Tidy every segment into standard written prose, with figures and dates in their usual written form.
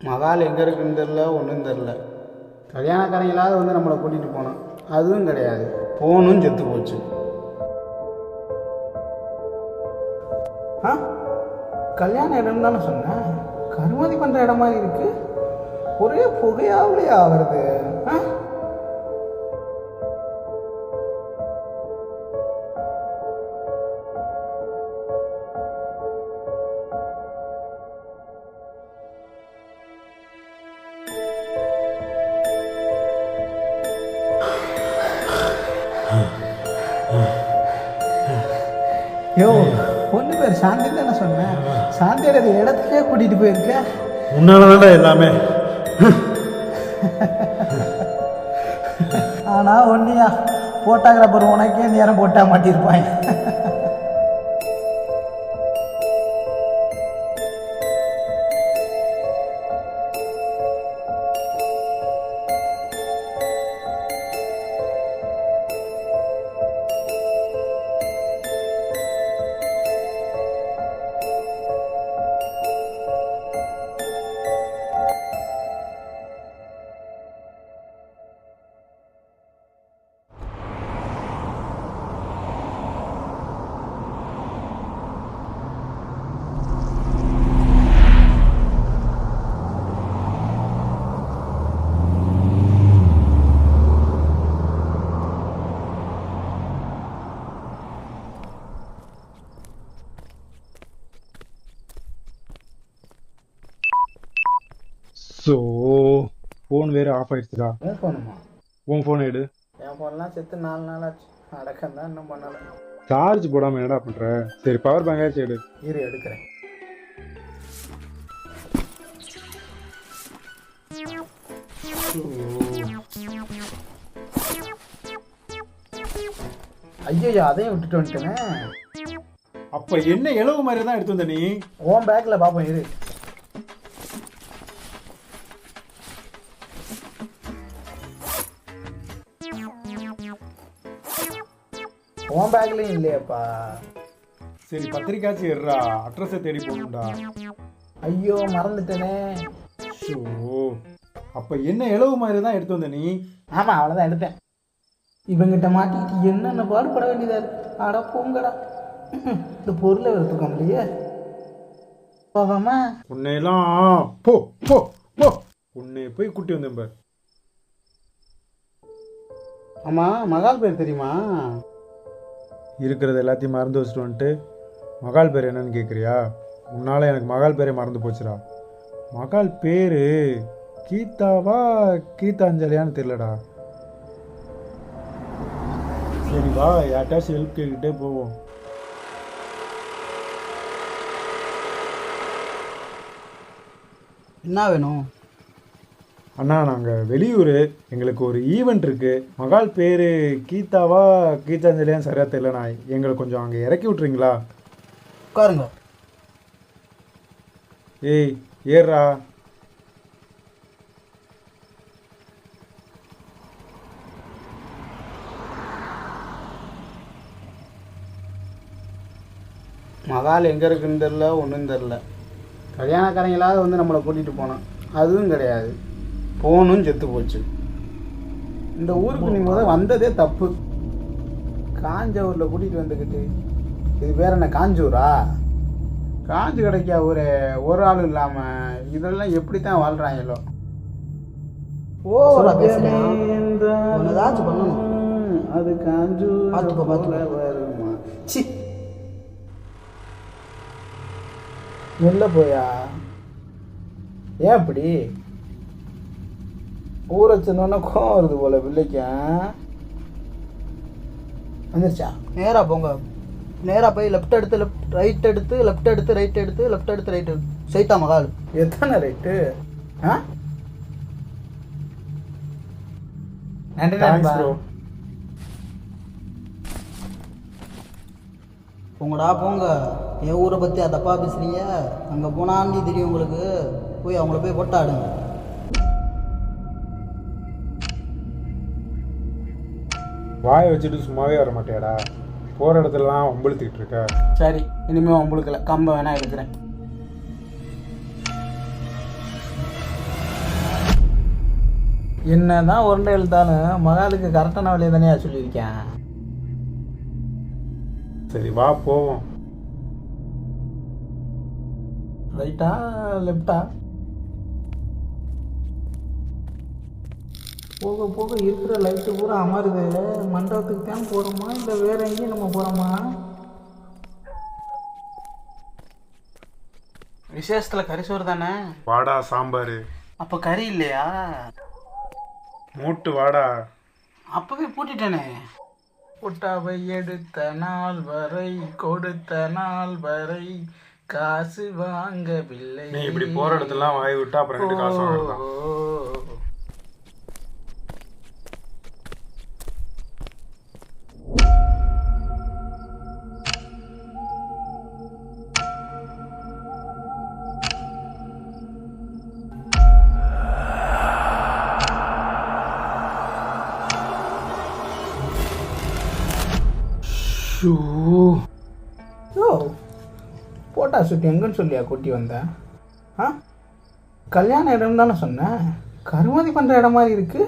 மகால் எங்கே இருக்குன்னு தெரில, ஒன்றும் தெரில. கல்யாணக்காரங்களாவது வந்து நம்மளை கூட்டிகிட்டு போனோம், அதுவும் கிடையாது. போனும் செத்து போச்சு. ஆ, கல்யாண இடம் தானே சொன்னேன். கருமதி பண்ணுற இடம் மாதிரி இருக்கு. ஒரே புகையாவிலையா வருது. ஆ, யோ, பொண்ணு பேர் சாந்தி தானே சொன்னேன். சாந்தியோட இடத்துக்கே கூட்டிகிட்டு போயிருக்க. உன்னாலதான்டா எல்லாமே. ஆனால் ஒன்றியா போட்டோகிராஃபர் உனக்கே நேரம் போட்டா மாட்டியிருப்பாங்க. ஸோ ஃபோன் வேறு ஆஃப் ஆயிடுச்சுடா. உன் ஃபோனுமா? உன் ஃபோன் எடு. என் ஃபோன்லாம் செத்து 4 நாள் ஆச்சு. அடக்கம் தான் இன்னும் பண்ணலை. சார்ஜ் போடாமல் என்னடா பண்ணுற? சரி, பவர் பேங்காச்சும் எடு. இரு, எடுக்கிறேன். ஐயோ, அதையும் விட்டுட்டு வந்துட்டேனே. அப்போ என்ன இளவு மாதிரி தான் எடுத்து வந்த நீ? உன் பேக்கில் பார்ப்போம், இரு. உன் பேக்லையும் இல்லையாப்பா? சரி, பத்திரிக்காச்சும் எடுறா. அட்ரஸை தேடி போகணும்டா. ஐயோ, மறந்துட்டேனே. ஸோ அப்போ என்ன இளவு மாதிரி தான் எடுத்து வந்த நீ? ஆமாம், அவ்வளோதான் எடுத்தேன். இவங்கிட்ட மாட்டிக்கிட்டு என்னென்ன பாடுபட வேண்டியதா இருக்கு. அட போங்கடா, இந்த பொருளை எடுத்துக்க முடியே. போகாமா உன்னையெல்லாம் போ போ போ. உன்னை போய் கூட்டி வந்தேன் பார். ஆமாம், மகால் பேர் தெரியுமா? இருக்கிறது எல்லாத்தையும் மறந்து வச்சுட்டு வந்துட்டு மகால் பேர் என்னன்னு கேட்குறியா? உன்னால் எனக்கு மகால் பேரே மறந்து போச்சுடா. மகால் பேர் கீதாவா கீதாஞ்சலியான்னு தெரியலடா. சரி வா, யார்ட்டாச்சும் ஹெல்ப் கேட்டுக்கிட்டே போவோம். என்ன வேணும்? அண்ணா, நாங்கள் வெளியூர், எங்களுக்கு ஒரு ஈவெண்ட் இருக்குது. மகால் பேர் கீதாவா கீதாஞ்சலியான்னு சரியாக தெரியலண்ணா. எங்களை கொஞ்சம் அங்கே இறக்கி விட்றீங்களா? உட்காருங்க. ஏய், ஏறா. மகால் எங்கே இருக்குன்னு தெரில, ஒன்றும் தெரில. கல்யாணக்காரங்களாவது வந்து நம்மளை கூட்டிகிட்டு போனோம், அதுவும் கிடையாது. போனும் செத்து போச்சு. இந்த ஊருக்கு நீ முதல் வந்ததே தப்பு. காஞ்சூரில் கூட்டிகிட்டு வந்துக்கிட்டு இது பேர் என்ன, காஞ்சூரா? காஞ்சு கிடைக்கா ஒரு ஆள் இல்லாமல் இதெல்லாம் எப்படி தான் வாழ்கிறாங்களோ. ஓ, ஏதாச்சும் பண்ணணும். அது காஞ்சூர் வருமா? சி, வெளில போயா? ஏன் அப்படி ஊரை சின்னோன்னா கோவம் வருது போல பிள்ளைக்கு? வந்துருச்சா? நேராக போங்க. நேராக போய் லெஃப்ட் எடுத்து ரைட் எடுத்து லெஃப்ட் எடுத்து ரைட் எடுத்து லெஃப்ட் எடுத்து ரைட் எடுத்து சைத்தா மகால். எத்தனை ரைட்டு? ஆ, நன்றி தேங்க்ஸ் ப்ரோ. போங்கடா போங்க. என் ஊரை பற்றி தப்பாக பேசுறீங்க. அங்கே போனான்னு தெரியும் உங்களுக்கு. போய் அவங்கள போய் போட்டாடுங்க. வாயை வச்சுட்டு சும்மாவே வர மாட்டேடா. போகிற இடத்துலலாம் ஒம்பளுத்துக்கிட்டு இருக்க. சரி, இனிமேல் உங்களுக்குல கம்பை வேணா எடுக்கிறேன். என்ன தான் உருண்டை எழுத்தாலும் மகாலுக்கு கரெக்டான வழியை தானே சொல்லியிருக்கேன். சரி வா போவோம். ரைட்டா லெஃப்டா? போக போக இருக்கிற லைட்டு பூரா அமருது. மண்டபத்துக்கு தான் போகிறோமா இல்லை வேற எங்கேயும் நம்ம போகிறோமா? விசேஷத்தில் கறி சோறு தானே? வாடா சாம்பார். அப்போ கறி இல்லையா? மூட்டு வாடா. அப்பவே பூட்டிட்டேனே. புட்டாவை எடுத்த நாள் வரை கொடுத்த நாள் வரை காசு வாங்கவில்லை. நீ இப்படி போற இடத்துலாம் வாய் விட்டா அப்புறம் ரெண்டு காசு வாங்கலாம். யோ போட்டா சுட்டி எங்கன்னு சொல்லியா கூட்டி வந்தேன்? ஆ கல்யாண இடம் தானே சொன்னேன். கருமாதி பண்ணுற இடம் மாதிரி இருக்கு.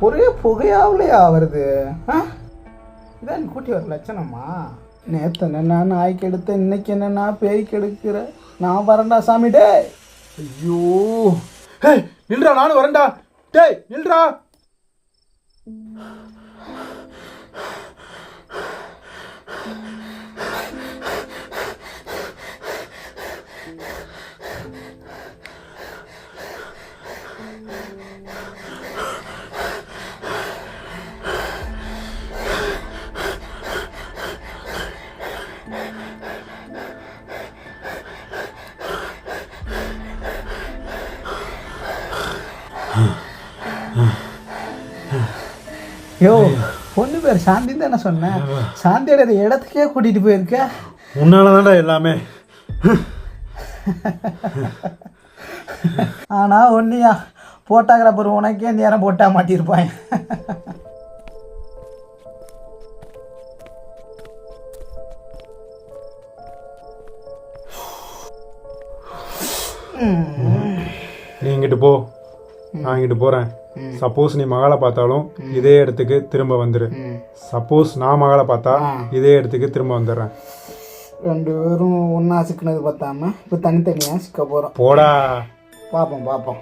ஒரே புகையாவிலையா வருது. ஆ இதான் கூட்டி வர லட்சணமா? நேற்று என்னன்னா நாய்க்கு எடுத்த, இன்னைக்கு என்னன்னா பேய்க்கு எடுக்கிற. நான் வரேன்டா சாமி. டே ஐயோ நில்றா, நானும் வரேன்டா. டேய் நில்றா. யோ பொண்ணு பேர் சாந்தி தானே சொன்னேன். சாந்தியோட இடத்துக்கே கூட்டிகிட்டு போயிருக்க. உன்னாலதான்டா எல்லாமே. ஆனால் ஒன்றியா ஃபோட்டோகிராஃபர் உனக்கே நேரம் போட்டா மாட்டியிருப்பாங்க. நீ இங்கிட்டு போ, நான் இங்கிட்டு போகிறேன். சப்போஸ் நீ மகளை பார்த்தாலும் இதே இடத்துக்கு திரும்ப வந்துடு. சப்போஸ் நான் மகளை பார்த்தா இதே இடத்துக்கு திரும்ப வந்துடுறேன். ரெண்டு பேரும் ஒன்றா சிக்கினது பார்த்தாம இப்போ தனித்தனியாக சிக்க போகிறோம். போடா. பார்ப்போம் பார்ப்போம்.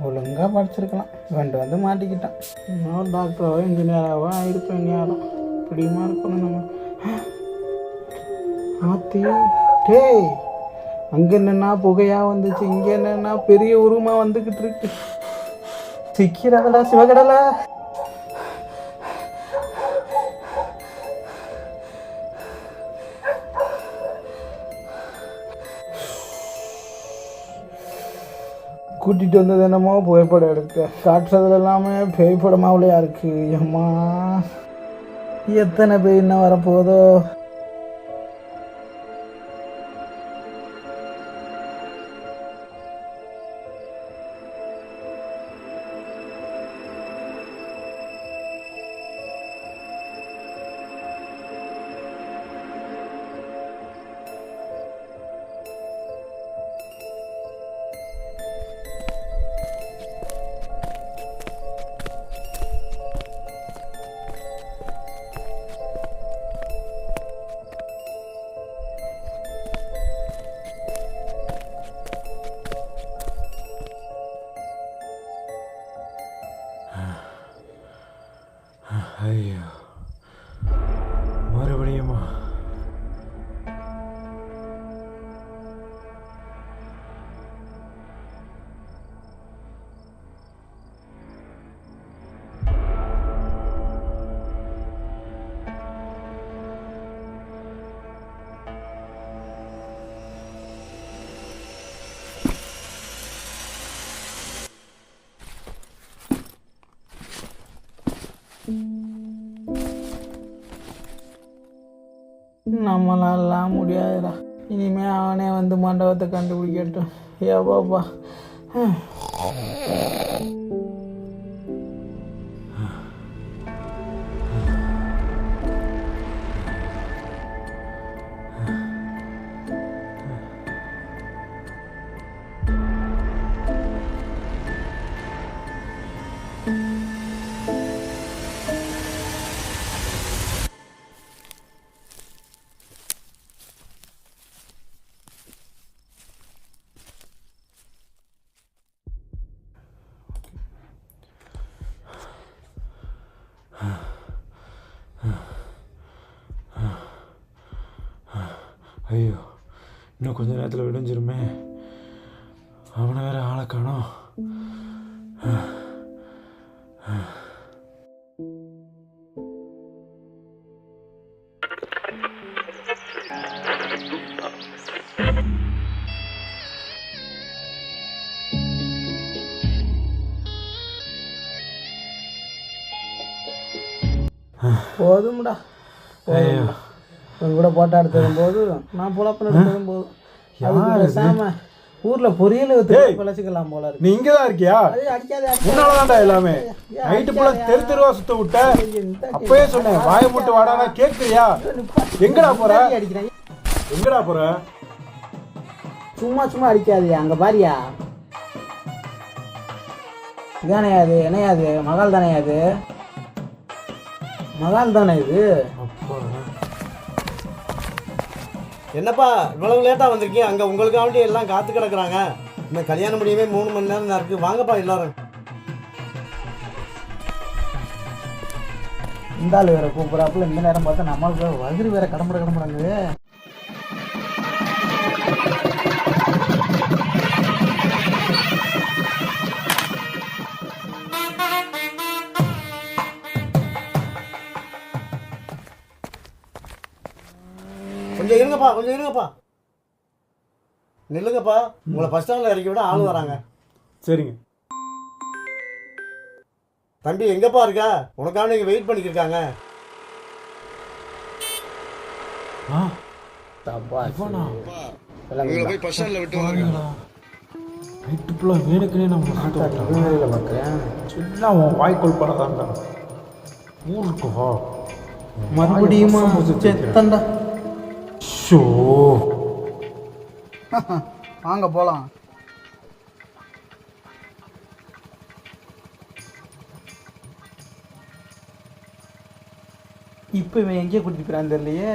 ஒழுங்காக படிச்சிருக்கலாம். வந்து மாட்டிக்கிட்டான். இன்னும் டாக்டராவோ இன்ஜினியராகவோ ஆயிருப்பேன். நேரம் இப்படியுமா இருக்கணும் நம்ம. ஆத்தி டேய், அங்கே என்னென்னா புகையாக வந்துச்சு, இங்கே என்னென்னா பெரிய உருவமாக வந்துக்கிட்டு இருக்கு. சிக்கிறதடா சிவகடலை. கூட்டிகிட்டு வந்தது என்னமோ புகைப்படம் எடுக்க, காட்டுறதுல எல்லாமே பேய் படமாவிலையா இருக்கு. அம்மா எத்தனை பேய் இன்னும் வரப்போதோ. ஐயோ மறுபடியுமா? நம்மளாலாம் முடியாதுடா. இனிமே அவனே வந்து மண்டபத்தை கண்டுபிடிக்கட்டும். ஏப்பாப்பா. ஐயோ, இன்னும் கொஞ்ச நேரத்தில் விடிஞ்சிருமே. அவனை வேற ஆளை காணோம். போதும்டா. ஐயோ, உங்க கூட போட்டோ எடுத்ததும் போது, நான் புலப்பன் எடுத்ததும் போதும். அதுக்கு பேசாம ஊர்ல பொரியல் பிழைச்சிக்கலாம் போல இருக்கு. நீ இங்கே தான் இருக்கியா? உன்னாலதான்டா எல்லாமே. நைட்டு ஃபுல்லா தெருவா சுத்த விட்ட. அப்பயே சொன்னேன் வாயை மட்டும் வாடானா கேட்குறியா? எங்கடா போற? அடிக்கிறேன். எங்கடா போற? சும்மா சும்மா அடிக்காது. அங்க பாரியா, இதானே அது, என்னையாது மகால் தானே அது, மகால் தானே இது. என்னப்பா இவ்வளவு லேட்டாக வந்திருக்கீங்க? அங்கே உங்களுக்காண்டி எல்லாம் காத்து கிடக்குறாங்க. இந்த கல்யாணம் முடியவே 3 மணி நேரம் தான் இருக்குது. வாங்கப்பா எல்லாரும். இந்த ஆள் வேற கூப்பிட்றாப்புல இந்த நேரம் பார்த்தா நம்மளுக்கு வயிறு வேற கடம்புடாங்குது. கொஞ்சம் இருங்கப்பா. நில்லுங்கப்பா. உங்களை பஸ் ஸ்டாண்டில் இறக்கி விட ஆள் வராங்க. சரிங்க தம்பி, எங்கப்பா இருக்க? உனக்காக இங்கே வெயிட் பண்ணிக்கிருக்காங்க. போய் பஸ் ஸ்டாண்டில் விட்டு வாங்க. நைட்டு ஃபுல்லாக வேணுக்குனே நம்ம பார்க்குறேன். சின்ன உன் வாய்க்கோல் பண்ணதான்டா. ஊருக்கு வா. மறுபடியுமா செத்தண்டா. ஷோ, வாங்க போலாம். இப்போ இவன் எங்கேயே கூட்டிட்டு போறான்னு தெரியலையே.